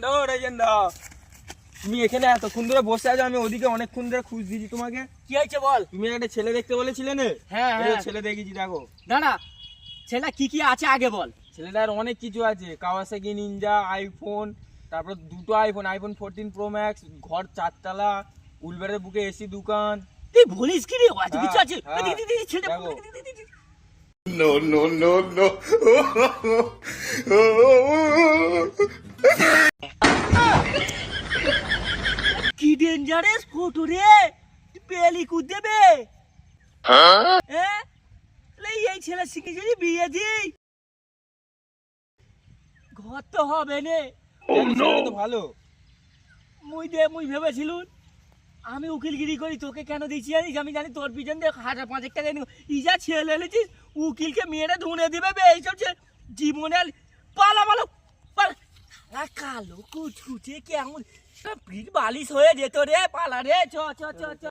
Hello রাজেন্দা, তুমি এখানে এতক্ষণ ধরে বসে আছো, আমি ওদিকে অনেকক্ষণ ধরে খুঁজ দিয়েছি তোমাকে। কি হয়েছে বল? তুমি একটা ছেলে দেখতে বলেছিলে না? হ্যাঁ হ্যাঁ, ছেলে দেখেছি, দেখো। দাঁড়া, ছেলে কি কি আছে আগে বল। ছেলেটার অনেক কিছু আছে, কাওয়াসাকি নিনজা, আইফোন, তারপর দুটো আইফোন 14 প্রো ম্যাক্স, ঘর 4 তলা, উলবেড়ের বুকে এসি দোকান। তুই বলিস কি রে? এত কিছু আছে? হ্যাঁ, ছেলেটা দেখো। No, no, no, no. কি ডেঞ্জারাস ফটো রে, পেলি কুদ দেবে। হ্যাঁ, এই ছেলে শিখে যদি বিয়ে দিই, ঘর তো হবে নে। ছেলেটা তো ভালো। মুই ভেবেছিলুন আমি উকিলগিরি করি, তোকে কেন দিচ্ছি জানিস? আমি জানি তোর পিছন দিয়ে 5,000 টাকা নিব। ইজা ছেলে এনেছিস, উকিলকে মেয়েরা ধুনে দিবে বে। এইসব জীবনে পালা পালো পালা, কালো কুচকুচে কেমন পিঠ বালিশ হয়ে যেত রে। পালা রে, চ চ চ চ।